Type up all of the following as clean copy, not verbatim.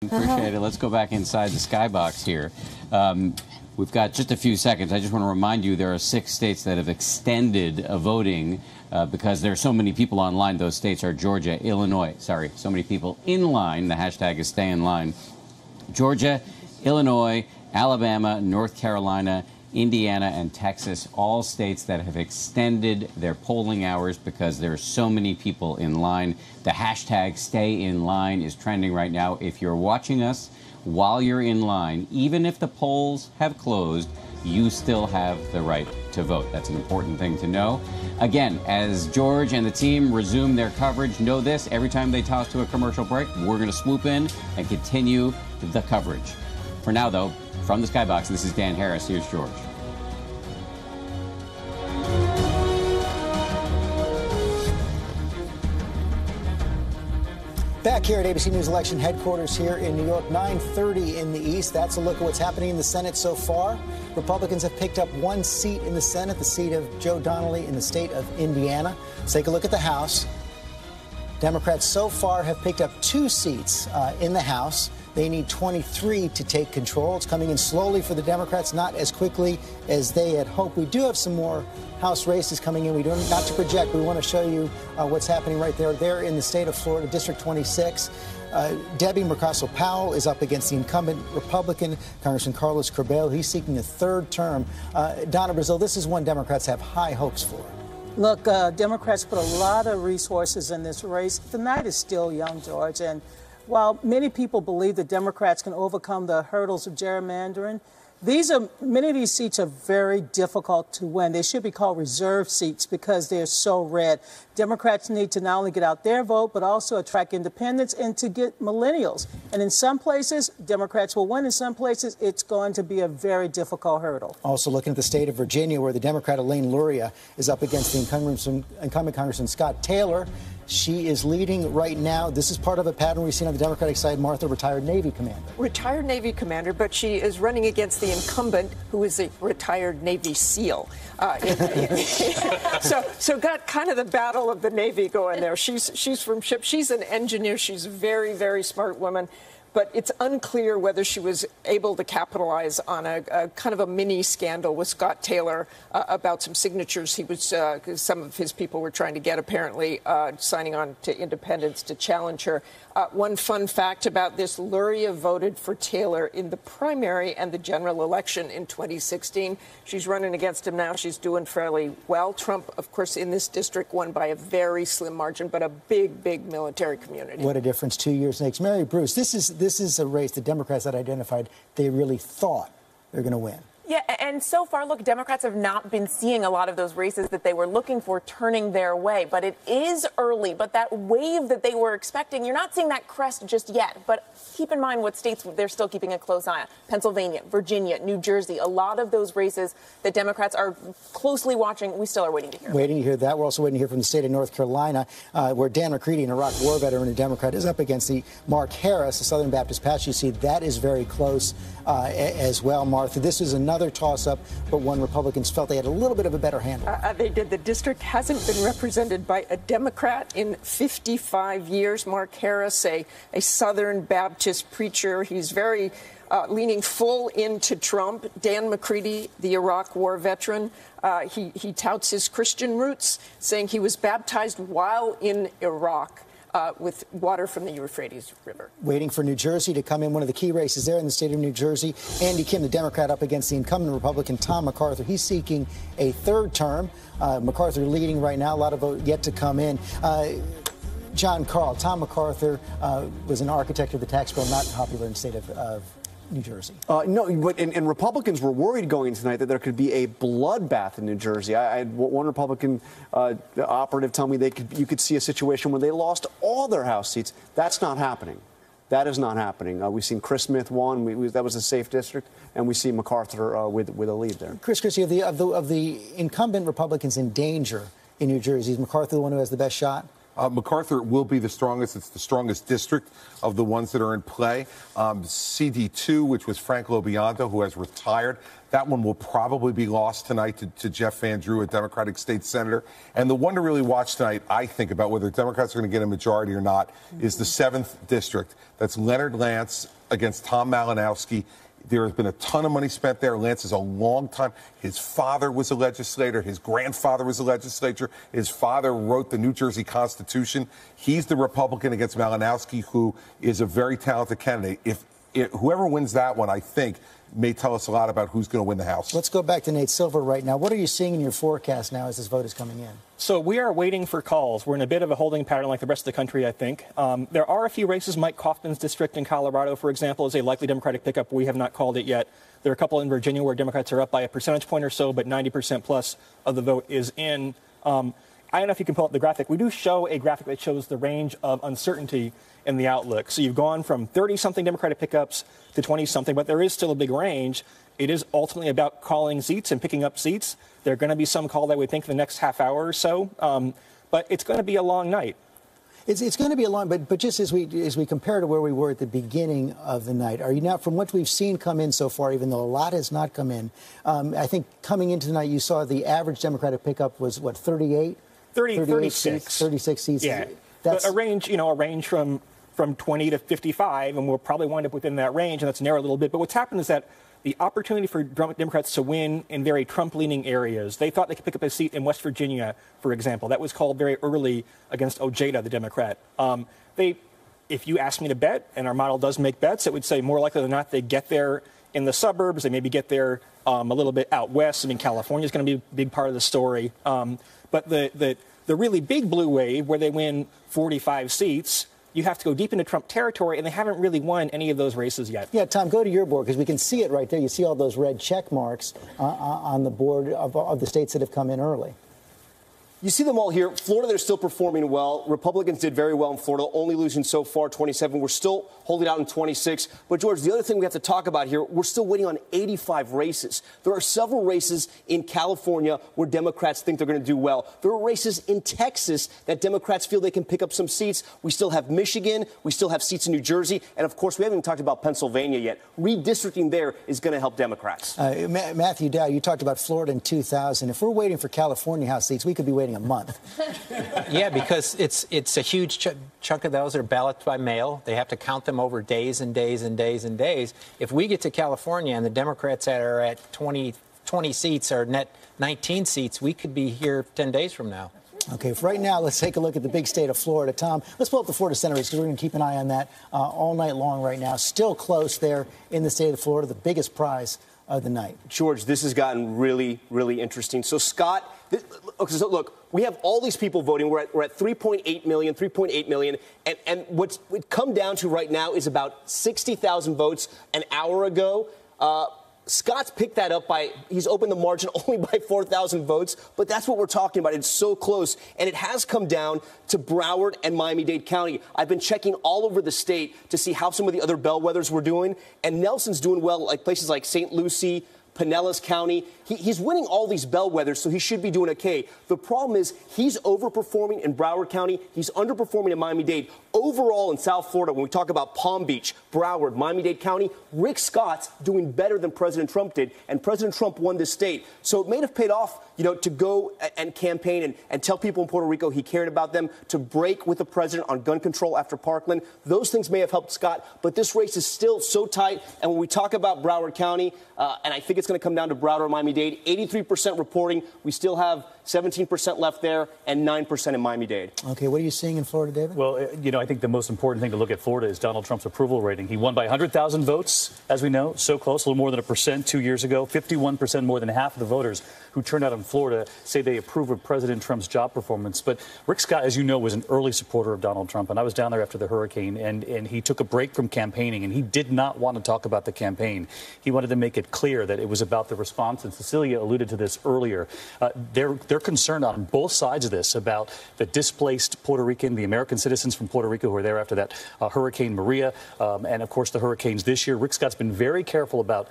Appreciate it. Let's go back inside the skybox here. We've got just a few seconds. I just want to remind you there are 6 states that have extended voting because there are so many people online. Those states are Georgia, Illinois. Sorry, so many people in line. The hashtag is stay in line. Georgia, Illinois, Alabama, North Carolina, Indiana, and Texas, all states that have extended their polling hours because there are so many people in line. The hashtag stay in line is trending right now. If you're watching us while you're in line, even if the polls have closed, you still have the right to vote. That's an important thing to know. Again, as George and the team resume their coverage, know this: every time they toss to a commercial break, we're going to swoop in and continue the coverage. For now, though, from the skybox, this is Dan Harris. Here's George. Back here at ABC News Election Headquarters here in New York, 9:30 in the East. That's a look at what's happening in the Senate so far. Republicans have picked up 1 seat in the Senate, the seat of Joe Donnelly in the state of Indiana. Let's take a look at the House. Democrats so far have picked up 2 seats in the House. They need 23 to take control. It's coming in slowly for the Democrats, not as quickly as they had hoped. We do have some more House races coming in. We don't, not to project, we want to show you what's happening right there. They're in the state of Florida, District 26. Debbie Mercosio-Powell is up against the incumbent Republican, Congressman Carlos Curbelo. He's seeking a 3rd term. Donna Brazil, this is one Democrats have high hopes for. Look, Democrats put a lot of resources in this race. The night is still young, George, and while many people believe that Democrats can overcome the hurdles of gerrymandering, many of these seats are very difficult to win. They should be called reserve seats because they're so red. Democrats need to not only get out their vote, but also attract independents and to get millennials. And in some places, Democrats will win. In some places, it's going to be a very difficult hurdle. Also looking at the state of Virginia, where the Democrat Elaine Luria is up against the incumbent Congressman Scott Taylor. She is leading right now. This is part of a pattern we've seen on the Democratic side. Martha, retired Navy commander. Retired Navy commander, but she is running against the incumbent, who is a retired Navy SEAL. So got kind of the battle of the Navy going there. She's from ship. She's an engineer. She's a very, very smart woman. But it's unclear whether she was able to capitalize on a kind of a mini scandal with Scott Taylor about some signatures he was, some of his people were trying to get, apparently, signing on to independents to challenge her. One fun fact about this: Luria voted for Taylor in the primary and the general election in 2016. She's running against him now. She's doing fairly well. Trump, of course, in this district won by a very slim margin, but a big, big military community. What a difference 2 years makes. Mary Bruce, this is a race the Democrats had identified they really thought they're going to win. Yeah, and so far, look, Democrats have not been seeing a lot of those races that they were looking for turning their way. But it is early. But that wave that they were expecting, you're not seeing that crest just yet. But keep in mind what states they're still keeping a close eye on. Pennsylvania, Virginia, New Jersey, a lot of those races that Democrats are closely watching, we still are waiting to hear. Waiting to hear that. We're also waiting to hear from the state of North Carolina, where Dan McCready, an Iraq war veteran and Democrat, is up against the Mark Harris, a Southern Baptist patch. You see, that is very close as well, Martha. This is another toss-up, but one Republicans felt they had a little bit of a better handle. They did. The district hasn't been represented by a Democrat in 55 years. Mark Harris, a Southern Baptist preacher. He's very leaning full into Trump. Dan McCready, the Iraq war veteran, he touts his Christian roots, saying he was baptized while in Iraq. With water from the Euphrates River. Waiting for New Jersey to come in, one of the key races there in the state of New Jersey. Andy Kim, the Democrat, up against the incumbent Republican Tom MacArthur. He's seeking a 3rd term. MacArthur leading right now, a lot of vote yet to come in. John Carl, Tom MacArthur was an architect of the tax bill, not popular in the state of New Jersey. No, but and Republicans were worried going into tonight that there could be a bloodbath in New Jersey. I had one Republican operative tell me you could see a situation where they lost all their House seats. That's not happening. That is not happening. We've seen Chris Smith won. That was a safe district, and we see MacArthur with a lead there. Chris Christie, of the incumbent Republicans in danger in New Jersey, is MacArthur the one who has the best shot? MacArthur will be the strongest. It's the strongest district of the ones that are in play. CD2, which was Frank LoBiondo, who has retired, that one will probably be lost tonight to Jeff Van Drew, a Democratic state senator. And the one to really watch tonight, I think, about whether Democrats are going to get a majority or not, is the 7th district. That's Leonard Lance against Tom Malinowski. There has been a ton of money spent there. Lance is a long time. His father was a legislator. His grandfather was a legislator. His father wrote the New Jersey Constitution. He's the Republican against Malinowski, who is a very talented candidate. Whoever wins that one, I think, may tell us a lot about who's going to win the House. Let's go back to Nate Silver right now. What are you seeing in your forecast now as this vote is coming in? So we are waiting for calls. We're in a bit of a holding pattern like the rest of the country, I think. There are a few races. Mike Kaufman's district in Colorado, for example, is a likely Democratic pickup. We have not called it yet. There are a couple in Virginia where Democrats are up by a percentage point or so, but 90% plus of the vote is in. I don't know if you can pull up the graphic. We do show a graphic that shows the range of uncertainty in the outlook. So you've gone from 30-something Democratic pickups to 20-something, but there is still a big range. It is ultimately about calling seats and picking up seats. There are going to be some called, I would think, in the next half hour or so. But it's going to be a long night. It's going to be a long, but just as we compare to where we were at the beginning of the night, are you now, from what we've seen come in so far, even though a lot has not come in, I think coming into the night, you saw the average Democratic pickup was, what, 38? 36 seats, 36 seats. Yeah. That's a range from 20 to 55, and we'll probably wind up within that range, and that's narrowed a little bit. But what's happened is that the opportunity for Democrats to win in very Trump-leaning areas, they thought they could pick up a seat in West Virginia, for example. That was called very early against Ojeda, the Democrat. If you ask me to bet, and our model does make bets, it would say more likely than not they get there in the suburbs. They maybe get there a little bit out west. I mean, California is going to be a big part of the story. But the really big blue wave, where they win 45 seats, you have to go deep into Trump territory, and they haven't really won any of those races yet. Yeah, Tom, go to your board, because we can see it right there. You see all those red check marks on the board of the states that have come in early. You see them all here. Florida, they're still performing well. Republicans did very well in Florida, only losing so far 27. We're still holding out in 26. But, George, the other thing we have to talk about here, we're still waiting on 85 races. There are several races in California where Democrats think they're going to do well. There are races in Texas that Democrats feel they can pick up some seats. We still have Michigan. We still have seats in New Jersey. And, of course, we haven't even talked about Pennsylvania yet. Redistricting there is going to help Democrats. Matthew Dow, you talked about Florida in 2000. If we're waiting for California House seats, we could be waiting a month. Yeah, because it's a huge chunk of those are ballots by mail. They have to count them over days and days and days and days. If we get to California and the Democrats that are at 20 seats are net 19 seats, we could be here 10 days from now. Okay, for right now, let's take a look at the big state of Florida. Tom, let's pull up the Florida Senate race, because we're going to keep an eye on that all night long right now. Still close there in the state of Florida, the biggest prize of the night. George, this has gotten really, really interesting. So, Scott, look, we have all these people voting. We're at 3.8 million. And what's it come down to right now is about 60,000 votes an hour ago. Scott's picked that up he's opened the margin only by 4,000 votes, but that's what we're talking about. It's so close, and it has come down to Broward and Miami-Dade County. I've been checking all over the state to see how some of the other bellwethers were doing, and Nelson's doing well, like places like St. Lucie, Pinellas County. He's winning all these bellwethers, so he should be doing okay. The problem is he's overperforming in Broward County. He's underperforming in Miami-Dade. Overall in South Florida, when we talk about Palm Beach, Broward, Miami-Dade County, Rick Scott's doing better than President Trump did, and President Trump won this state. So it may have paid off, to go and campaign and tell people in Puerto Rico he cared about them, to break with the president on gun control after Parkland. Those things may have helped Scott, but this race is still so tight. And when we talk about Broward County, and I think it's going to come down to Broward or Miami-Dade, 83% reporting. We still have 17% left there and 9% in Miami-Dade. Okay, what are you seeing in Florida, David? Well, I think the most important thing to look at Florida is Donald Trump's approval rating. He won by 100,000 votes, as we know, so close, a little more than 1% 2 years ago. 51%, more than half of the voters who turned out in Florida say they approve of President Trump's job performance. But Rick Scott, as you know, was an early supporter of Donald Trump, and I was down there after the hurricane, and he took a break from campaigning, and he did not want to talk about the campaign. He wanted to make it clear that it was about the response, and Cecilia alluded to this earlier. They're concerned on both sides of this about the displaced Puerto Rican, the American citizens from Puerto Rico who were there after that Hurricane Maria, and, of course, the hurricanes this year. Rick Scott's been very careful about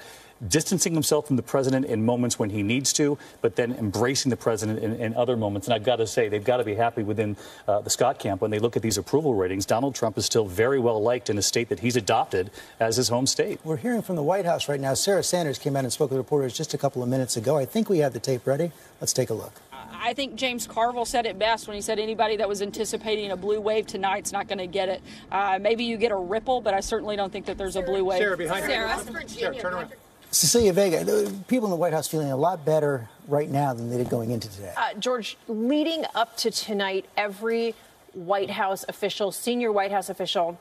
distancing himself from the president in moments when he needs to, but then embracing the president in other moments. And I've got to say, they've got to be happy within the Scott camp when they look at these approval ratings. Donald Trump is still very well liked in a state that he's adopted as his home state. We're hearing from the White House right now. Sarah Sanders came out and spoke with reporters just a couple of minutes ago. I think we have the tape ready. Let's take a look. I think James Carville said it best when he said anybody that was anticipating a blue wave tonight's not going to get it. Maybe you get a ripple, but I certainly don't think that there's a blue wave. Sarah, behind Sarah. Sarah, turn around. Cecilia Vega, the people in the White House feeling a lot better right now than they did going into today. George, leading up to tonight, every White House official, senior White House official,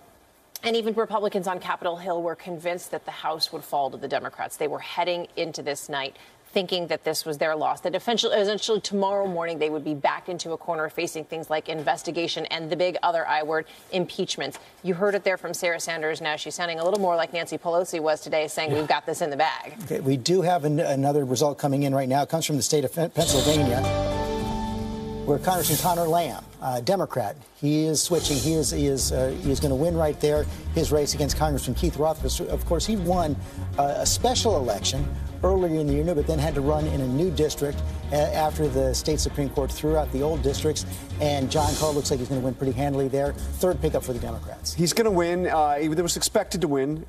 and even Republicans on Capitol Hill were convinced that the House would fall to the Democrats. They were heading into this night thinking that this was their loss, that essentially tomorrow morning they would be backed into a corner facing things like investigation and the big other I word, impeachment. You heard it there from Sarah Sanders. Now she's sounding a little more like Nancy Pelosi was today, saying we've got this in the bag. Okay, we do have another result coming in right now. It comes from the state of Pennsylvania, where Congressman Connor Lamb, Democrat, he is switching. He is going to win right there his race against Congressman Keith Rothfus. Of course, he won a special election earlier in the year, but then had to run in a new district after the state Supreme Court threw out the old districts. And John Carl looks like he's going to win pretty handily there. Third pickup for the Democrats. He's going to win. He was expected to win.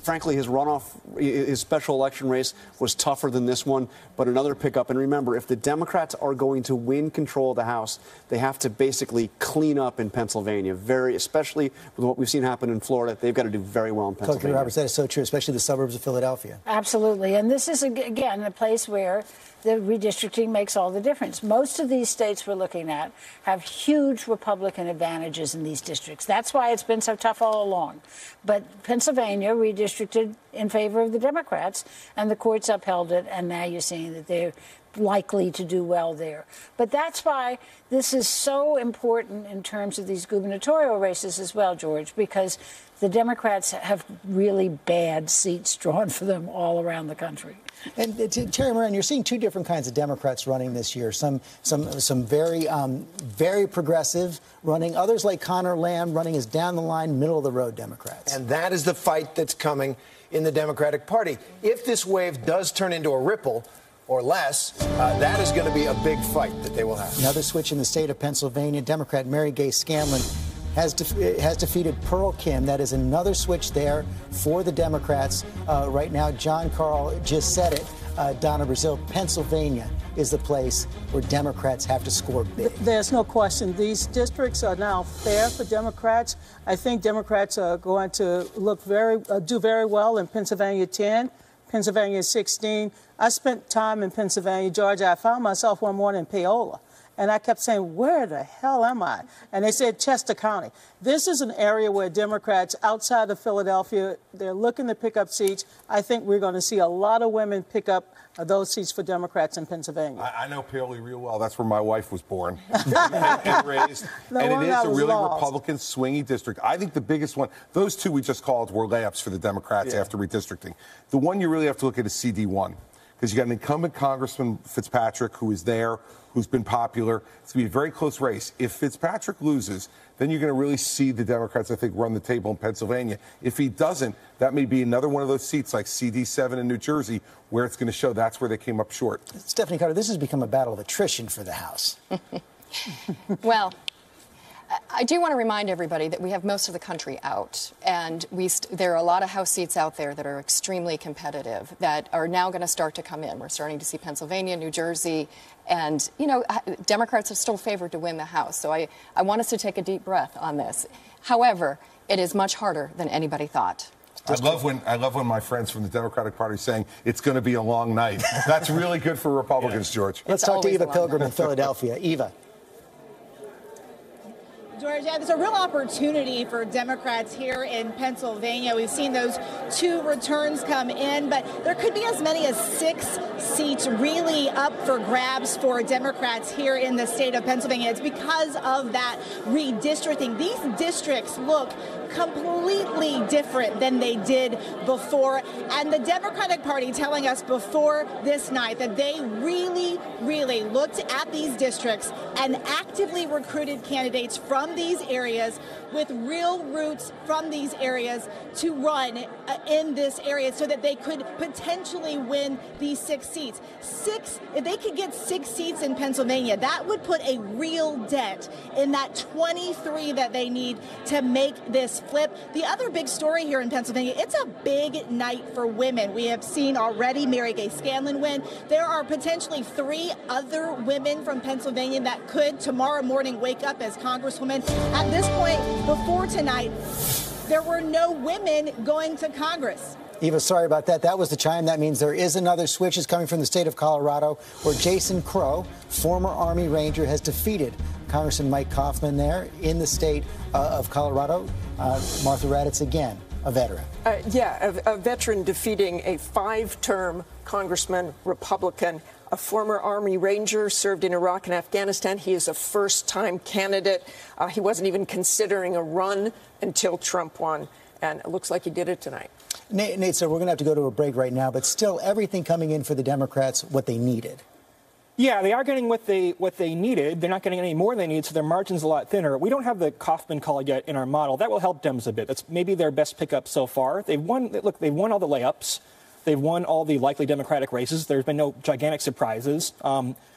Frankly, his runoff, his special election race was tougher than this one, but another pickup. And remember, if the Democrats are going to win control of the House, they have to basically clean up in Pennsylvania, especially with what we've seen happen in Florida. They've got to do very well in Pennsylvania. Coach Roberts, that is so true, especially the suburbs of Philadelphia. Absolutely. And this is, again, a place where the redistricting makes all the difference. Most of these states we're looking at have huge Republican advantages in these districts. That's why it's been so tough all along. But Pennsylvania redistricted in favor of the Democrats, and the courts upheld it, and now you're seeing that they're likely to do well there. But that's why this is so important in terms of these gubernatorial races as well, George, because the Democrats have really bad seats drawn for them all around the country. And Terry Moran, you're seeing two different kinds of Democrats running this year. Some very progressive running. Others like Connor Lamb running as down the line, middle of the road Democrats. And that is the fight that's coming in the Democratic Party. If this wave does turn into a ripple or less, that is going to be a big fight that they will have. Another switch in the state of Pennsylvania. Democrat Mary Gay Scanlon has defeated Pearl Kim. That is another switch there for the Democrats right now. John Carl just said it. Donna Brazil, Pennsylvania is the place where Democrats have to score big. There's no question. These districts are now fair for Democrats. I think Democrats are going to do very well in Pennsylvania 10, Pennsylvania 16. I spent time in Pennsylvania, Georgia. I found myself one morning in Paola. And I kept saying, where the hell am I? And they said Chester County. This is an area where Democrats outside of Philadelphia, they're looking to pick up seats. I think we're going to see a lot of women pick up those seats for Democrats in Pennsylvania. I know Paoli real well. That's where my wife was born and raised. And it is a really Republican swingy district. I think the biggest one, those two we just called were layups for the Democrats after redistricting. The one you really have to look at is CD1. Because you got an incumbent Congressman Fitzpatrick who is there, who's been popular. It's going to be a very close race. If Fitzpatrick loses, then you're going to really see the Democrats, I think, run the table in Pennsylvania. If he doesn't, that may be another one of those seats like CD7 in New Jersey where it's going to show that's where they came up short. Stephanie Carter, this has become a battle of attrition for the House. Well, I do want to remind everybody that we have most of the country out, and there are a lot of House seats out there that are extremely competitive that are now going to start to come in. We're starting to see Pennsylvania, New Jersey, and, you know, Democrats have still favored to win the House. So I want us to take a deep breath on this. However, it is much harder than anybody thought. I love when my friends from the Democratic Party are saying it's going to be a long night. That's really good for Republicans, George. Let's talk to Eva Pilgrim in Philadelphia. Eva. George, there's a real opportunity for Democrats here in Pennsylvania. We've seen those two returns come in, but there could be as many as 6 seats really up for grabs for Democrats here in the state of Pennsylvania. It's because of that redistricting. These districts look completely different than they did before. And the Democratic Party telling us before this night that they really looked at these districts and actively recruited candidates from from these areas with real roots from these areas to run in this area so that they could potentially win these 6 seats. If they could get 6 seats in Pennsylvania, that would put a real dent in that 23 that they need to make this flip. The other big story here in Pennsylvania, it's a big night for women. We have seen already Mary Gay Scanlon win. There are potentially 3 other women from Pennsylvania that could tomorrow morning wake up as congresswomen. At this point, before tonight, there were no women going to Congress. Eva, sorry about that. That was the chime. That means there is another switch is coming from the state of Colorado, where Jason Crow, former Army Ranger, has defeated Congressman Mike Coffman there in the state of Colorado. Martha Raddatz, again, a veteran. A veteran defeating a 5-term congressman, Republican, a former Army Ranger, served in Iraq and Afghanistan. He is a first-time candidate. He wasn't even considering a run until Trump won, and it looks like he did it tonight. Nate, so we're going to have to go to a break right now, but still everything coming in for the Democrats, what they needed. Yeah, they are getting what they needed. They're not getting any more than they need, so their margin's a lot thinner. We don't have the Coffman call yet in our model. That will help Dems a bit. That's maybe their best pickup so far. They've won all the layups. They've won all the likely Democratic races. There's been no gigantic surprises.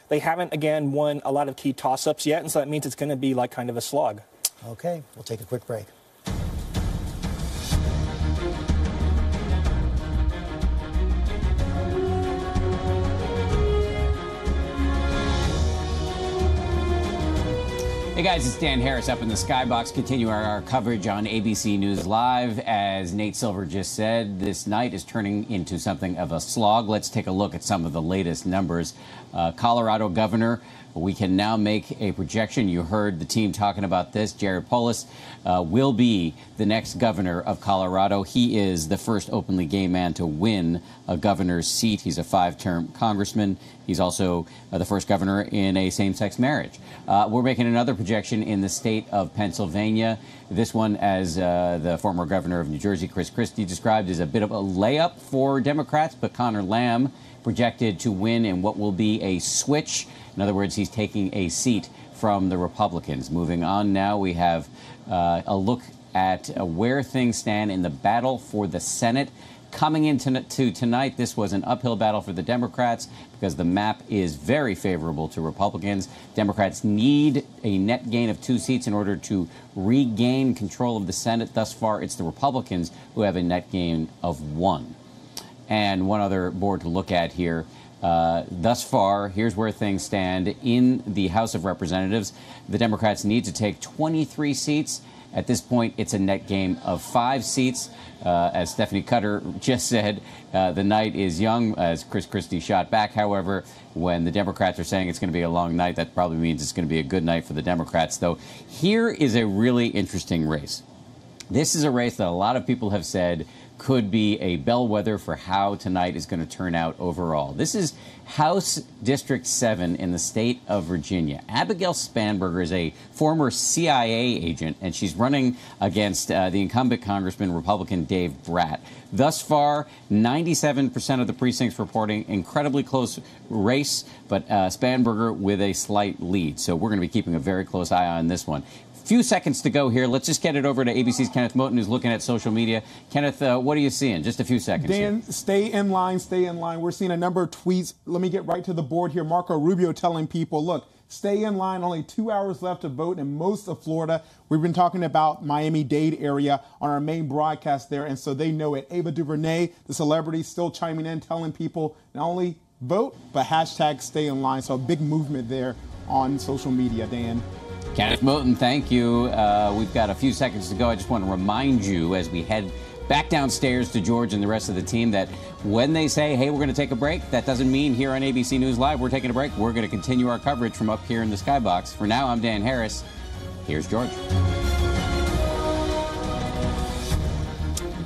They haven't, again, won a lot of key toss-ups yet, and so that means it's going to be like kind of a slog. Okay, we'll take a quick break. Hey guys, it's Dan Harris up in the Skybox. Continue our coverage on ABC News Live. As Nate Silver just said, this night is turning into something of a slog. Let's take a look at some of the latest numbers. Colorado governor, we can now make a projection. You heard the team talking about this. Jared Polis will be the next governor of Colorado. He is the first openly gay man to win a governor's seat. He's a 5-term congressman. He's also the first governor in a same-sex marriage. We're making another projection in the state of Pennsylvania. This one, as the former governor of New Jersey, Chris Christie, described, as a bit of a layup for Democrats, but Connor Lamb projected to win in what will be a switch. In other words, he's taking a seat from the Republicans. Moving on now, we have a look at where things stand in the battle for the Senate. Coming into tonight, this was an uphill battle for the Democrats because the map is very favorable to Republicans. Democrats need a net gain of 2 seats in order to regain control of the Senate. Thus far, it's the Republicans who have a net gain of 1. And one other board to look at here. Thus far, here's where things stand in the House of Representatives. The Democrats need to take 23 seats. At this point, it's a net gain of 5 seats. As Stephanie Cutter just said, the night is young, as Chris Christie shot back. However, when the Democrats are saying it's going to be a long night, that probably means it's going to be a good night for the Democrats. Though here is a really interesting race. This is a race that a lot of people have said could be a bellwether for how tonight is going to turn out overall. This is House District 7 in the state of Virginia. Abigail Spanberger is a former CIA agent, and she's running against the incumbent Congressman Republican Dave Brat. Thus far, 97% of the precincts reporting incredibly close race, but Spanberger with a slight lead. So we're going to be keeping a very close eye on this one. Few seconds to go here. Let's just get it over to ABC's Kenneth Moton, who's looking at social media. Kenneth, what are you seeing? Just a few seconds. Dan, here. Stay in line, stay in line. We're seeing a number of tweets. Let me get right to the board here. Marco Rubio telling people, look, stay in line. Only 2 hours left to vote in most of Florida. We've been talking about Miami-Dade area on our main broadcast there, and so they know it. Ava DuVernay, the celebrity, still chiming in, telling people not only vote, but hashtag stay in line. So a big movement there on social media, Dan. Kenneth Moton, thank you. We've got a few seconds to go. I just want to remind you as we head back downstairs to George and the rest of the team that when they say, hey, we're going to take a break, that doesn't mean here on ABC News Live we're taking a break. We're going to continue our coverage from up here in the Skybox. For now, I'm Dan Harris. Here's George.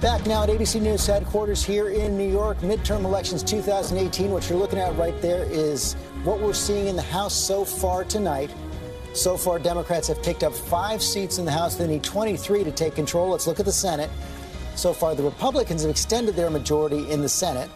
Back now at ABC News headquarters here in New York, midterm elections 2018. What you're looking at right there is what we're seeing in the House so far tonight. So far, Democrats have picked up 5 seats in the House. They need 23 to take control. Let's look at the Senate. So far, the Republicans have extended their majority in the Senate.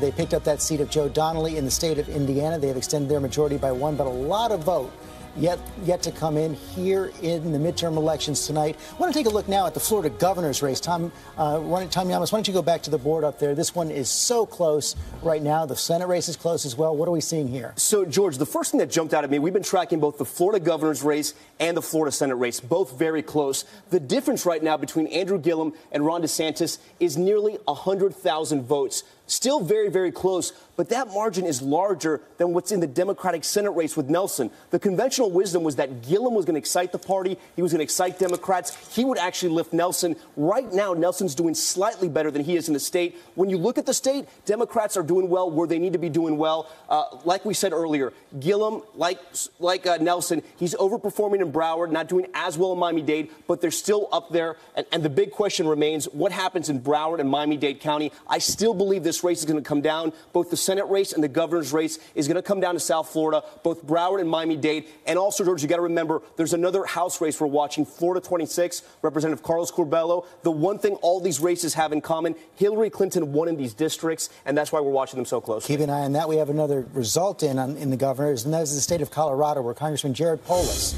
They picked up that seat of Joe Donnelly in the state of Indiana. They have extended their majority by 1, but a lot of vote yet to come in here in the midterm elections tonight. I want to take a look now at the Florida governor's race. Tom Llamas, why don't you go back to the board up there? This one is so close right now. The Senate race is close as well. What are we seeing here? So, George, the first thing that jumped out at me, we've been tracking both the Florida governor's race and the Florida Senate race, both very close. The difference right now between Andrew Gillum and Ron DeSantis is nearly 100,000 votes. Still very, very close, but that margin is larger than what's in the Democratic Senate race with Nelson. The conventional wisdom was that Gillum was going to excite the party. He was going to excite Democrats. He would actually lift Nelson. Right now, Nelson's doing slightly better than he is in the state. When you look at the state, Democrats are doing well where they need to be doing well. Like we said earlier, Gillum, like Nelson, he's overperforming in Broward, not doing as well in Miami-Dade, but they're still up there. And the big question remains, what happens in Broward and Miami-Dade County? I still believe this race is going to come down. Both the Senate race and the governor's race is going to come down to South Florida, both Broward and Miami-Dade. And also, George, you got to remember, there's another House race we're watching, Florida 26, Representative Carlos Curbelo. The one thing all these races have in common, Hillary Clinton won in these districts, and that's why we're watching them so closely. Keep an eye on that. We have another result in the governor's, and that is the state of Colorado, where Congressman Jared Polis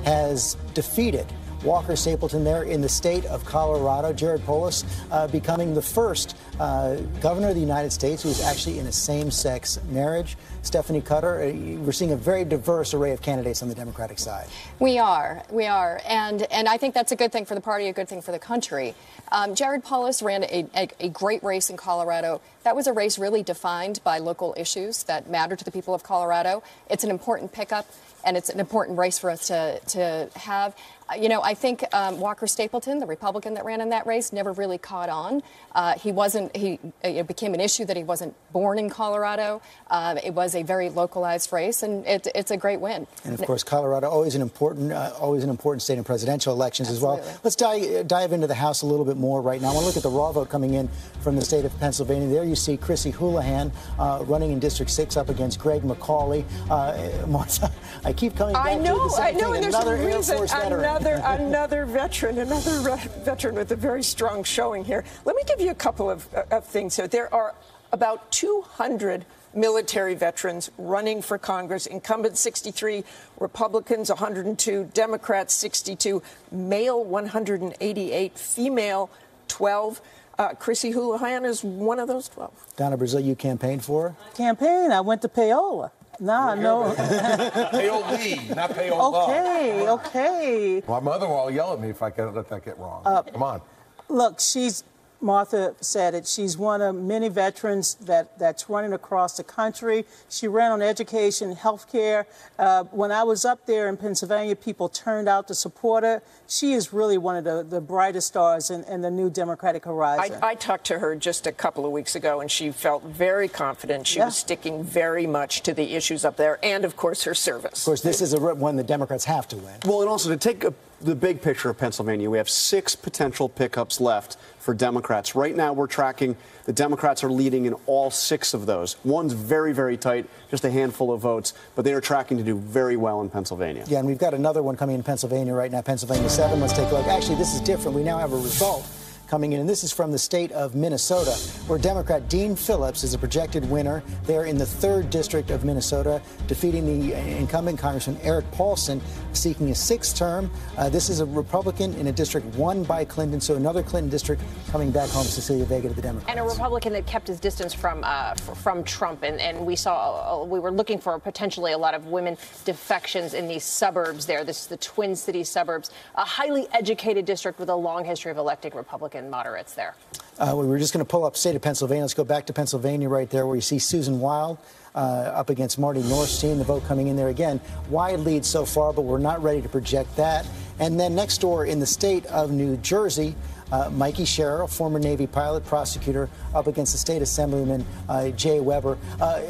has defeated Walker Stapleton there in the state of Colorado. Jared Polis becoming the first governor of the United States who is actually in a same-sex marriage. Stephanie Cutter, we're seeing a very diverse array of candidates on the Democratic side. We are. And I think that's a good thing for the party, a good thing for the country. Jared Polis ran a great race in Colorado. That was a race really defined by local issues that matter to the people of Colorado. It's an important pickup, and it's an important race for us to have. I think Walker Stapleton, the Republican that ran in that race, never really caught on. It became an issue that he wasn't born in Colorado. It was a very localized race, and it's a great win. And of course, Colorado always an important state in presidential elections. Absolutely. As well. Let's dive into the House a little bit more right now. I want to look at the raw vote coming in from the state of Pennsylvania. There you see Chrissy Houlihan running in District 6 up against Greg McCauley. Martha, I keep coming back to the same thing. And there's another a reason. Air Force veteran. Another veteran with a very strong showing here. Let me give you a couple of things here. There are about 200 military veterans running for Congress. Incumbents 63, Republicans 102, Democrats 62, male 188, female 12. Chrissy Houlihan is one of those 12. Donna Brazile, you campaigned for her? I went to Paola. No. Paoli, not Paola. Okay. My mother-in-law will yell at me if I let that get wrong. Come on. Look, Martha said it. She's one of many veterans that's running across the country. She ran on education, health care. When I was up there in Pennsylvania, people turned out to support her. She is really one of the brightest stars in the new Democratic horizon. I talked to her just a couple of weeks ago, and she felt very confident. She was sticking very much to the issues up there and, of course, her service. Of course, this is one the Democrats have to win. Well, and also to take the big picture of Pennsylvania, we have 6 potential pickups left for Democrats. Right now, we're tracking the Democrats are leading in all 6 of those. One's very, very tight, just a handful of votes, but they are tracking to do very well in Pennsylvania. Yeah, and we've got another one coming in Pennsylvania right now, Pennsylvania 7. Let's take a look. Actually, this is different. We now have a result coming in, and this is from the state of Minnesota, where Democrat Dean Phillips is a projected winner there in the 3rd district of Minnesota, defeating the incumbent Congressman Eric Paulson, seeking a 6th term. This is a Republican in a district won by Clinton, so another Clinton district coming back home, Cecilia Vega to the Democrats. And a Republican that kept his distance from Trump, and we were looking for potentially a lot of women defections in these suburbs there. This is the Twin Cities suburbs, a highly educated district with a long history of electing Republican moderates there. We were just going to pull up state of Pennsylvania. Let's go back to Pennsylvania right there, where you see Susan Wild up against Marty Norstein. The vote coming in there again. Wide lead so far, but we're not ready to project that. And then next door in the state of New Jersey, Mikey Sherrill, former Navy pilot, prosecutor, up against the state assemblyman Jay Weber.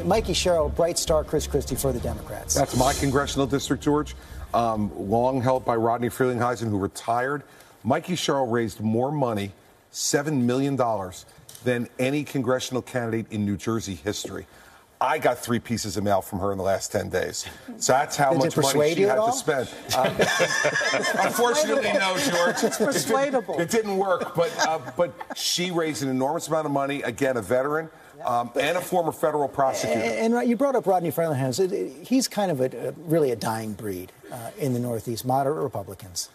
Mikey Sherrill, bright star, Chris Christie for the Democrats. That's my congressional district, George. Long held by Rodney Frelinghuysen, who retired. Mikey Sherrill raised more money, $7 million, than any congressional candidate in New Jersey history. I got 3 pieces of mail from her in the last 10 days. So that's how much money she had to spend. Unfortunately, no, George. It's persuadable. It didn't work, but she raised an enormous amount of money. Again, a veteran. And a former federal prosecutor. And you brought up Rodney Frelinghuysen. He's kind of really a dying breed. in the Northeast, moderate Republicans.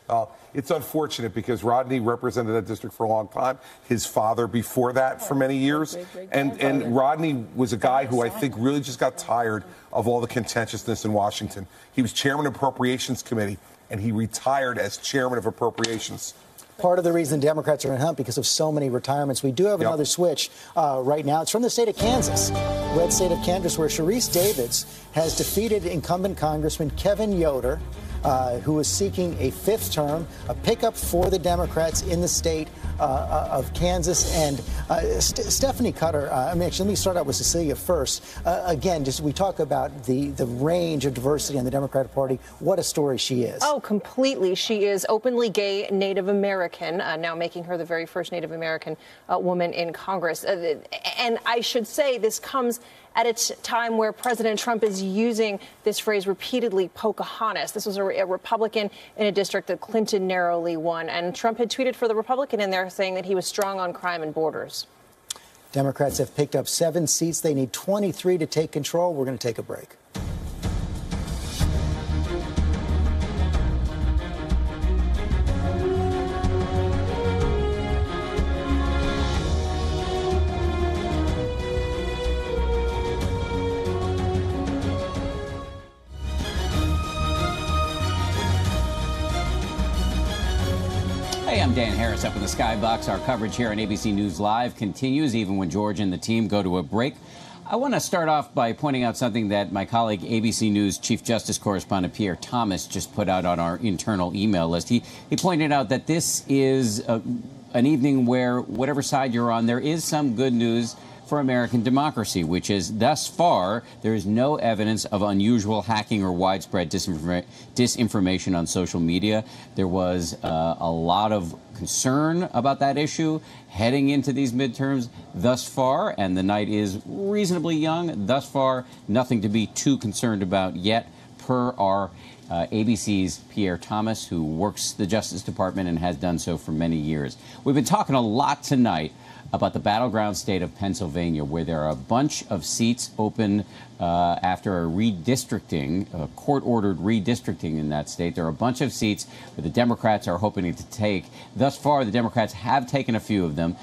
It's unfortunate because Rodney represented that district for a long time. His father before that for many years. And Rodney was a guy who I think really just got tired of all the contentiousness in Washington. He was chairman of Appropriations Committee, and he retired as chairman of Appropriations. Part of the reason Democrats are in hunt because of so many retirements. We do have another switch right now. It's from the state of Kansas, red state of Kansas, where Sharice Davids has defeated incumbent Congressman Kevin Yoder, who is seeking a 5th term, a pickup for the Democrats in the state of Kansas. And Stephanie Cutter, actually, let me start out with Cecilia first. Again, just we talk about the range of diversity in the Democratic Party. What a story she is. Oh, completely. She is openly gay Native American, now making her the very first Native American woman in Congress. And I should say this comes at a time where President Trump is using this phrase repeatedly, Pocahontas. This was a Republican in a district that Clinton narrowly won. And Trump had tweeted for the Republican in there saying that he was strong on crime and borders. Democrats have picked up 7 seats. They need 23 to take control. We're going to take a break. Hey, I'm Dan Harris up in the Skybox. Our coverage here on ABC News Live continues even when George and the team go to a break. I want to start off by pointing out something that my colleague ABC News Chief Justice Correspondent Pierre Thomas just put out on our internal email list. He pointed out that this is an evening where, whatever side you're on, there is some good news for American democracy, which is thus far there is no evidence of unusual hacking or widespread disinformation on social media. There was a lot of concern about that issue heading into these midterms thus far, and the night is reasonably young. Thus far, nothing to be too concerned about yet, per our ABC's Pierre Thomas, who works the Justice Department and has done so for many years. We've been talking a lot tonight about the battleground state of Pennsylvania, where there are a bunch of seats open after a redistricting, a court-ordered redistricting in that state. There are a bunch of seats that the Democrats are hoping to take. Thus far, the Democrats have taken a few of them.